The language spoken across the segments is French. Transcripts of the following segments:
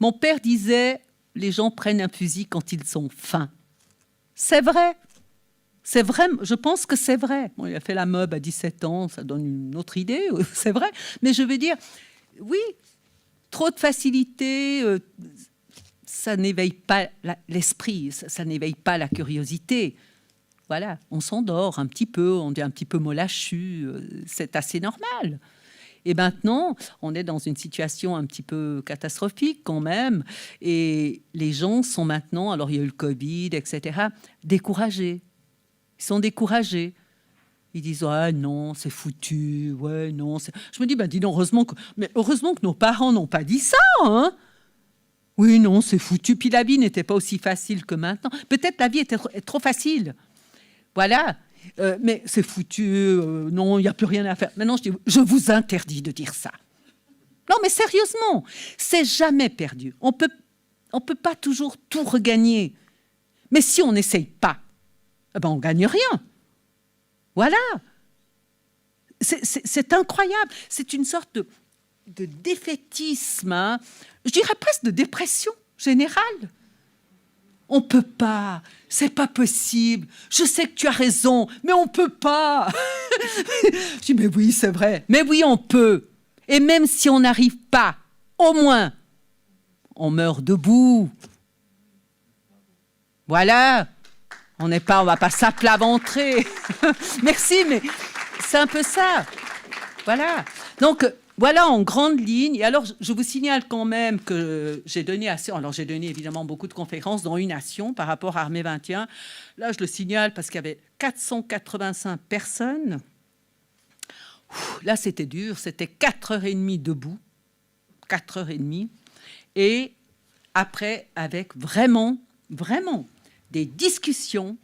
Mon père disait, les gens prennent un fusil quand ils ont faim. C'est vrai. C'est vrai, je pense que c'est vrai. Bon, il a fait la MOB à 17 ans, ça donne une autre idée, c'est vrai. Mais je veux dire, oui, trop de facilité, ça n'éveille pas l'esprit, ça n'éveille pas la curiosité. Voilà, on s'endort un petit peu, on est un petit peu mollachu, c'est assez normal. Et maintenant, on est dans une situation un petit peu catastrophique quand même. Et les gens sont maintenant, alors il y a eu le Covid, etc., découragés. Ils sont découragés. Ils disent ah non, c'est foutu, ouais non. Je me dis dis donc, heureusement que nos parents n'ont pas dit ça, hein. Oui non, c'est foutu. Puis la vie n'était pas aussi facile que maintenant. Peut-être la vie était trop facile. Voilà. Mais c'est foutu. Non, il n'y a plus rien à faire. Maintenant, je vous interdis de dire ça. Non, mais sérieusement, c'est jamais perdu. On peut pas toujours tout regagner. Mais si on n'essaye pas, on gagne rien. Voilà. C'est incroyable. C'est une sorte de défaitisme, hein. Je dirais presque de dépression générale. On peut pas, c'est pas possible. Je sais que tu as raison, mais on peut pas. Je dis mais oui, c'est vrai. Mais oui, on peut. Et même si on n'arrive pas, au moins, on meurt debout. Voilà. On va pas s'aplaventrer. Merci, mais c'est un peu ça. Voilà. Donc, voilà en grande ligne. Et alors, je vous signale quand même que j'ai donné évidemment beaucoup de conférences dans une nation par rapport à Armée 21. Là, je le signale parce qu'il y avait 485 personnes. Là, c'était dur. C'était 4h30 debout. 4h30. Et après, avec vraiment des discussions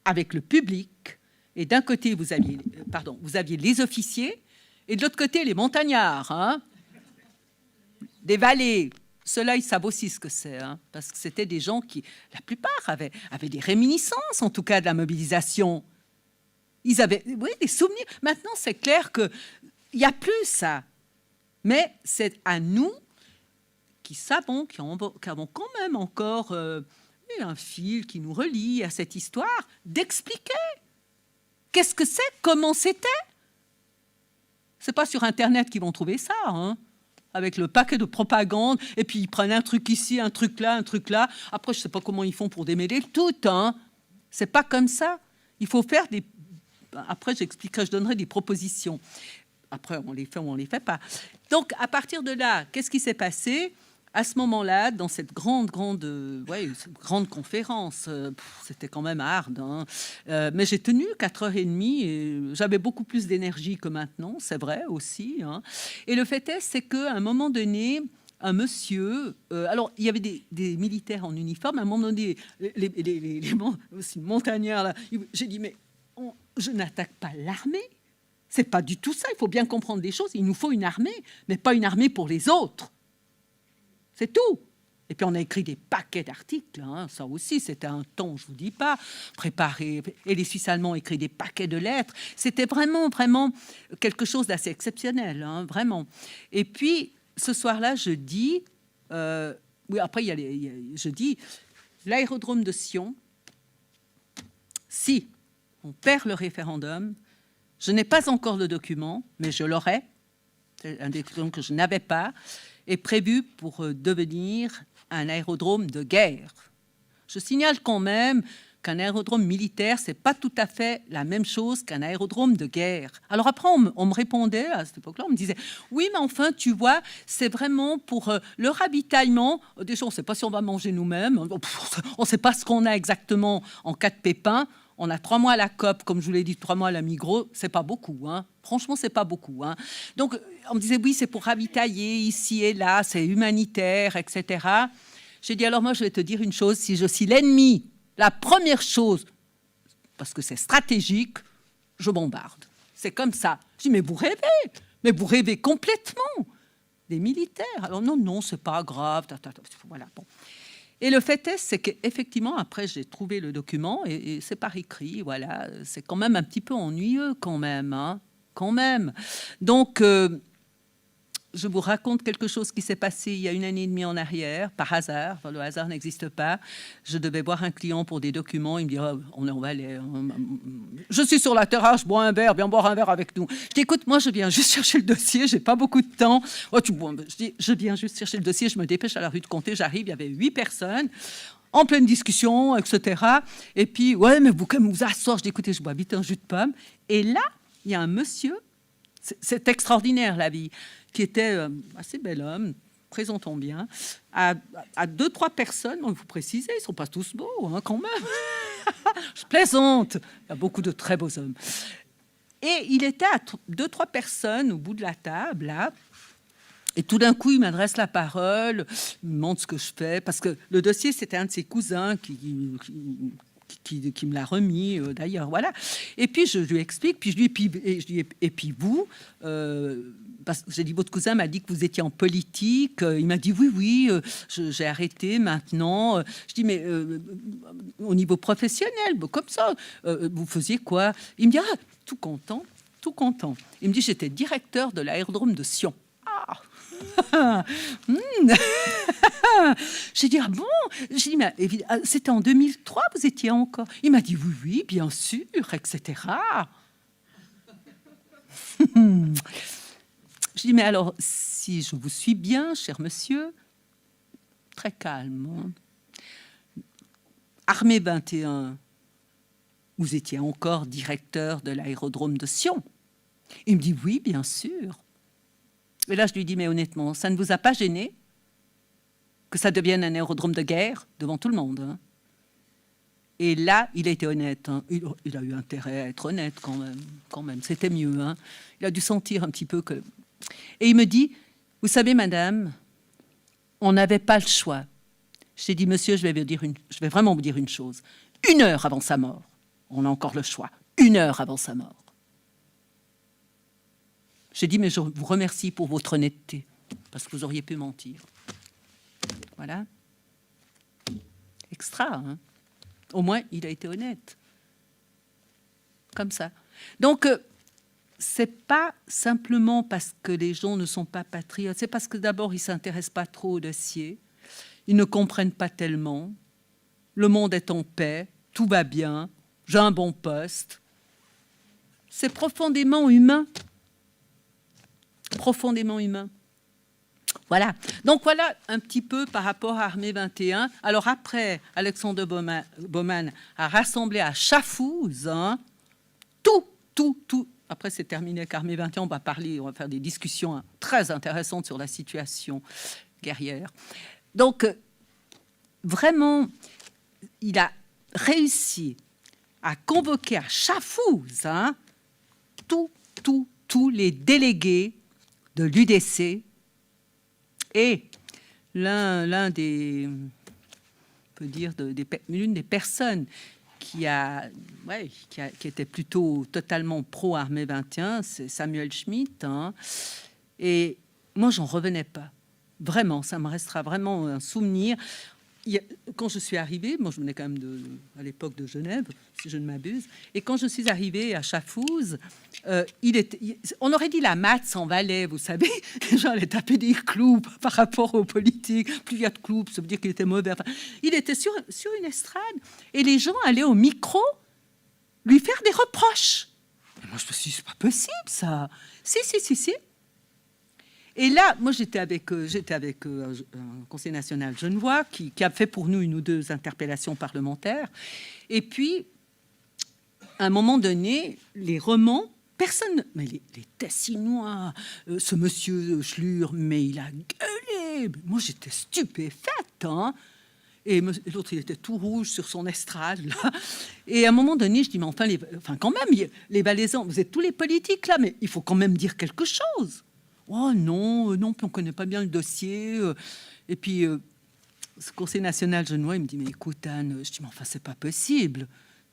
avec le public. Et d'un côté, vous aviez les officiers, et de l'autre côté, les montagnards, hein, des vallées. Ceux-là, ils savent aussi ce que c'est, hein, parce que c'était des gens qui, la plupart, avaient des réminiscences, en tout cas, de la mobilisation. Ils avaient des souvenirs. Maintenant, c'est clair qu'il n'y a plus ça. Mais c'est à nous qui savons, qui avons quand même encore un fil qui nous relie à cette histoire, d'expliquer qu'est-ce que c'est, comment c'était. C'est pas sur Internet qu'ils vont trouver ça, hein, avec le paquet de propagande, et puis ils prennent un truc ici, un truc là, un truc là. Après, je sais pas comment ils font pour démêler tout, hein. C'est pas comme ça. Il faut faire des... Après, j'expliquerai, je donnerai des propositions. Après, on les fait ou on les fait pas. Donc, à partir de là, qu'est-ce qui s'est passé ? À ce moment-là, dans cette grande conférence, c'était quand même hard, hein. Mais j'ai tenu 4h30 et j'avais beaucoup plus d'énergie que maintenant, c'est vrai aussi, hein. Et le fait est, c'est qu'à un moment donné, un monsieur... alors, il y avait des militaires en uniforme. À un moment donné, les montagnards, là, j'ai dit, mais je n'attaque pas l'armée. C'est pas du tout ça. Il faut bien comprendre des choses. Il nous faut une armée, mais pas une armée pour les autres. C'est tout. Et puis, on a écrit des paquets d'articles, hein. Ça aussi, c'était un temps, je ne vous dis pas, préparé. Et les Suisses allemands ont écrit des paquets de lettres. C'était vraiment quelque chose d'assez exceptionnel, hein, vraiment. Et puis, ce soir-là, je dis... après, je dis, l'aérodrome de Sion, si on perd le référendum, je n'ai pas encore le document, mais je l'aurai. C'est un document que je n'avais pas, est prévu pour devenir un aérodrome de guerre. Je signale quand même qu'un aérodrome militaire, c'est pas tout à fait la même chose qu'un aérodrome de guerre. Alors après, on me répondait, à cette époque-là, on me disait, oui, mais enfin, tu vois, c'est vraiment pour le ravitaillement. Déjà, on ne sait pas si on va manger nous-mêmes, on ne sait pas ce qu'on a exactement en cas de pépin. On a 3 mois à la COP, comme je vous l'ai dit, 3 mois à la Migros, c'est pas beaucoup, hein. Franchement, c'est pas beaucoup, hein. Donc, on me disait, oui, c'est pour ravitailler ici et là, c'est humanitaire, etc. J'ai dit, alors moi, je vais te dire une chose, si je suis l'ennemi, la première chose, parce que c'est stratégique, je bombarde. C'est comme ça. Je dis, mais vous rêvez complètement. Des militaires. Alors non, c'est pas grave. Voilà, bon. Et le fait est, c'est qu'effectivement, après, j'ai trouvé le document et c'est par écrit, voilà. C'est quand même un petit peu ennuyeux, quand même, hein, quand même. Donc, je vous raconte quelque chose qui s'est passé il y a 1 année et demie en arrière, par hasard. Enfin, le hasard n'existe pas. Je devais voir un client pour des documents. Il me dit oh, on va aller. Je suis sur la terrasse, je bois un verre, viens boire un verre avec nous. Je dis écoute, moi je viens juste chercher le dossier, j'ai pas beaucoup de temps. Oh, je dis je viens juste chercher le dossier, je me dépêche à la rue de Comté, j'arrive, il y avait 8 personnes. En pleine discussion, etc. Et puis, ouais, mais vous, comme vous asseoir, je dis écoutez, je bois vite un jus de pomme. Et là, il y a un monsieur. C'est extraordinaire, la vie, qui était assez bel homme, présentons bien, à 2-3 personnes, bon, il faut préciser, ils ne sont pas tous beaux, hein, quand même. Je plaisante, il y a beaucoup de très beaux hommes. Et il était à 2-3 personnes au bout de la table, là, et tout d'un coup, il m'adresse la parole, il me demande ce que je fais, parce que le dossier, c'était un de ses cousins qui me l'a remis, d'ailleurs, voilà. Et puis, je lui explique, puis je lui dis, et puis vous, parce que j'ai dit, votre cousin m'a dit que vous étiez en politique. Il m'a dit, oui, j'ai arrêté maintenant. Je dis, mais au niveau professionnel, comme ça, vous faisiez quoi? Il me dit, ah, tout content. Il me dit, j'étais directeur de l'aérodrome de Sion. Ah. J'ai dit, ah bon? J'ai dit, mais c'était en 2003, vous étiez encore. Il m'a dit, oui, bien sûr, etc. Je dis, mais alors, si je vous suis bien, cher monsieur, très calme, hein. Armée 21, vous étiez encore directeur de l'aérodrome de Sion. Il me dit, oui, bien sûr. Et là, je lui dis, mais honnêtement, ça ne vous a pas gêné que ça devienne un aérodrome de guerre devant tout le monde, hein? Et là, il a été honnête, hein. Il a eu intérêt à être honnête quand même. C'était mieux, hein. Il a dû sentir un petit peu que... Et il me dit, vous savez, madame, on n'avait pas le choix. J'ai dit, monsieur, je vais vraiment vous dire une chose. 1 heure avant sa mort, on a encore le choix. 1 heure avant sa mort. J'ai dit, mais je vous remercie pour votre honnêteté, parce que vous auriez pu mentir. Voilà. Extra, hein? Au moins, il a été honnête. Comme ça. Donc, c'est pas simplement parce que les gens ne sont pas patriotes, c'est parce que d'abord, ils ne s'intéressent pas trop au dossier, ils ne comprennent pas tellement, le monde est en paix, tout va bien, j'ai un bon poste. C'est profondément humain. Profondément humain. Voilà. Donc voilà un petit peu par rapport à Armée 21. Alors après, Alexander Baumann a rassemblé à Chafouz, hein, tout. Après, c'est terminé avec Armée 21. On va faire des discussions, hein, très intéressantes sur la situation guerrière. Donc, vraiment, il a réussi à convoquer à Chafouz, hein, tous les délégués de l'UDC, et l'une des personnes qui était plutôt totalement pro-Armée 21, c'est Samuel Schmitt, hein. Et moi, j'en revenais pas. Vraiment, ça me restera vraiment un souvenir. Quand je suis arrivée, moi je venais quand même à l'époque de Genève, si je ne m'abuse, et quand je suis arrivée à Chafouz, on aurait dit la Mat s'en valait, vous savez, les gens allaient taper des clous par rapport aux politiques, plus il y a de clous, ça veut dire qu'il était mauvais. Enfin, il était sur une estrade, et les gens allaient au micro lui faire des reproches. Et moi je me suis dit, c'est pas possible ça. Si. Et là, moi, j'étais avec un conseiller national genevois qui a fait pour nous 1 ou 2 interpellations parlementaires. Et puis, à un moment donné, les romans, personne... Mais les Tessinois, ce monsieur Schlur, mais il a gueulé. Moi, j'étais stupéfaite, hein. Et l'autre, il était tout rouge sur son estrade, là. Et à un moment donné, je dis, mais enfin quand même, les Valaisans, vous êtes tous les politiques, là, mais il faut quand même dire quelque chose. Oh non, puis on connaît pas bien le dossier. Et puis, ce conseil national genevois, il me dit, mais écoute, Anne, je dis, mais enfin, c'est pas possible.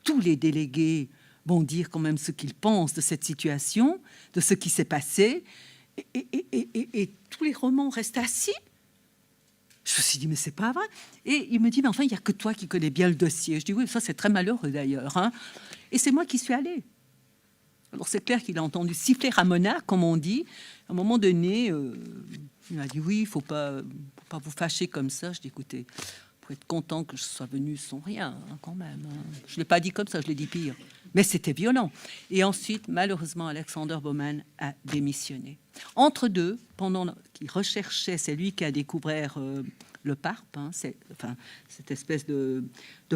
Tous les délégués vont dire quand même ce qu'ils pensent de cette situation, de ce qui s'est passé, et tous les romans restent assis. Je me suis dit, mais c'est pas vrai. Et il me dit, mais enfin, il n'y a que toi qui connais bien le dossier. Je dis, oui, ça, c'est très malheureux d'ailleurs, hein. Et c'est moi qui suis allée. Alors c'est clair qu'il a entendu siffler Ramona, comme on dit. À un moment donné, il m'a dit oui, il faut pas vous fâcher comme ça. Je dis écoutez, faut être content que je sois venu sans rien, hein, quand même. Hein. Je l'ai pas dit comme ça, je l'ai dit pire. Mais c'était violent. Et ensuite, malheureusement, Alexander Baumann a démissionné. Entre deux, pendant qu'il recherchait, c'est lui qui a découvert le PARP, hein, cette espèce de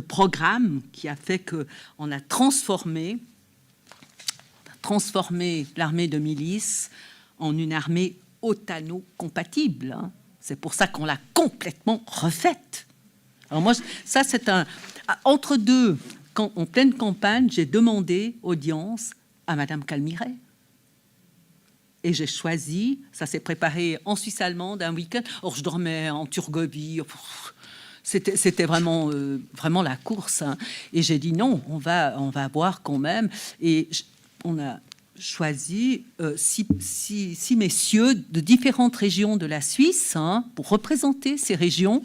programme qui a fait qu'on a transformé l'armée de milice en une armée otano-compatible. Hein. C'est pour ça qu'on l'a complètement refaite. Alors moi, ça c'est un... Entre deux, en pleine campagne, j'ai demandé audience à Madame Calmiret. Et j'ai choisi, ça s'est préparé en Suisse allemande un week-end. Or, je dormais en Turgovie. C'était vraiment, vraiment la course. Hein. Et j'ai dit non, on va voir quand même. Et on a choisi six messieurs de différentes régions de la Suisse, hein, pour représenter ces régions.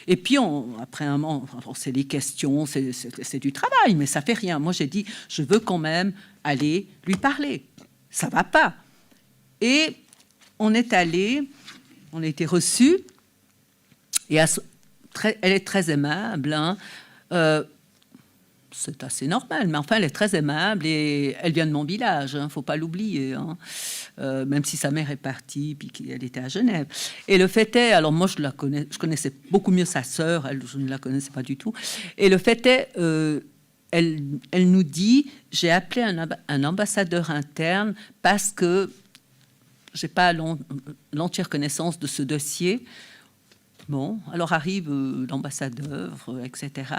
Et puis, après un moment, c'est les questions, c'est du travail, mais ça fait rien. Moi, j'ai dit, je veux quand même aller lui parler. Ça va pas. Et on est allé, on a été reçus, et elle est très aimable, hein, c'est assez normal, mais enfin, elle est très aimable et elle vient de mon village, hein, faut pas l'oublier, hein, même si sa mère est partie puis qu'elle était à Genève. Et le fait est, alors moi je connaissais beaucoup mieux sa sœur, je ne la connaissais pas du tout. Et le fait est, elle nous dit, j'ai appelé un ambassadeur interne parce que j'ai pas l'entière connaissance de ce dossier. Bon, alors arrive l'ambassadeur, etc.,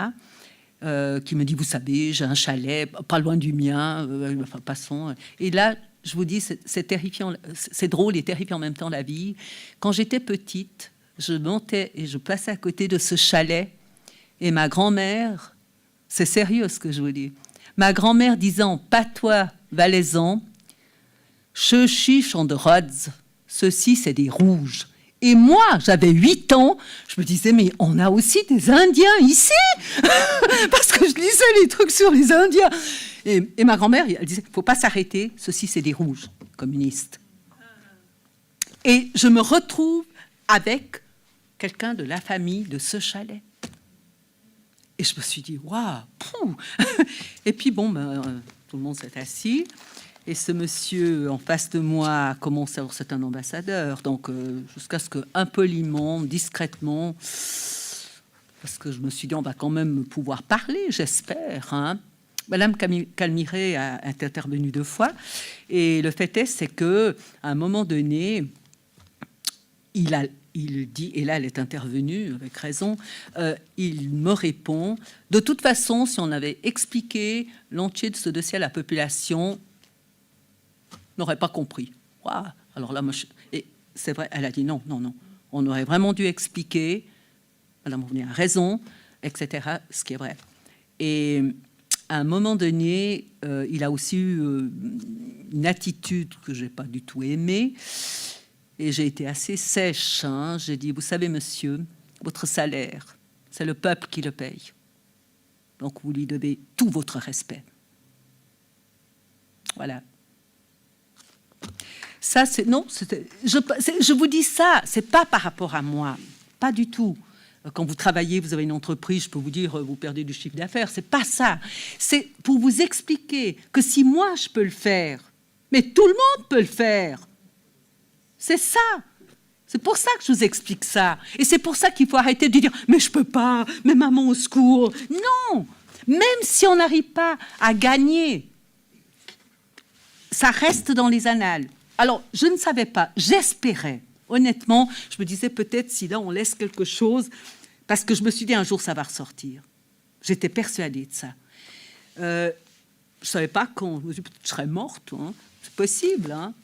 qui me dit, vous savez, j'ai un chalet pas loin du mien, enfin, passons. Et là, je vous dis, c'est terrifiant, c'est drôle et terrifiant en même temps, la vie. Quand j'étais petite, je montais et je passais à côté de ce chalet, et ma grand-mère, c'est sérieux ce que je vous dis, ma grand-mère disait en patois valaisan, « Ce chichon de Rhodes, ceci c'est des rouges ». Et moi, j'avais 8 ans, je me disais, mais on a aussi des Indiens ici. Parce que je lisais les trucs sur les Indiens. Et ma grand-mère, elle disait, il ne faut pas s'arrêter, ceci c'est des rouges communistes. Et je me retrouve avec quelqu'un de la famille de ce chalet. Et je me suis dit, waouh. Et puis bon, tout le monde s'est assis. Et ce monsieur en face de moi a commencé à voir, c'est un ambassadeur, donc jusqu'à ce que, impoliment, discrètement, parce que je me suis dit, on va quand même pouvoir parler, j'espère. Hein. Madame Calmiret est intervenue 2 fois, et le fait est, c'est que à un moment donné, il dit, et là elle est intervenue avec raison, il me répond, de toute façon, si on avait expliqué l'entier de ce dossier à la population, n'aurait pas compris. Wow. Alors là, moi, et c'est vrai, elle a dit non, on aurait vraiment dû expliquer, Madame Mournier a raison, etc., ce qui est vrai. Et à un moment donné, il a aussi eu une attitude que je n'ai pas du tout aimée, et j'ai été assez sèche. Hein. J'ai dit, vous savez, monsieur, votre salaire, c'est le peuple qui le paye. Donc, vous lui devez tout votre respect. Voilà. Ça, c'est non. Je vous dis ça, c'est pas par rapport à moi, pas du tout. Quand vous travaillez, vous avez une entreprise, je peux vous dire, vous perdez du chiffre d'affaires. C'est pas ça. C'est pour vous expliquer que si moi je peux le faire, mais tout le monde peut le faire. C'est ça. C'est pour ça que je vous explique ça. Et c'est pour ça qu'il faut arrêter de dire, mais je peux pas, mais maman au secours. Non. Même si on n'arrive pas à gagner, ça reste dans les annales. Alors, je ne savais pas, j'espérais, honnêtement, je me disais peut-être si là on laisse quelque chose, parce que je me suis dit un jour ça va ressortir. J'étais persuadée de ça. Je ne savais pas quand, je serais morte, hein. C'est possible, hein.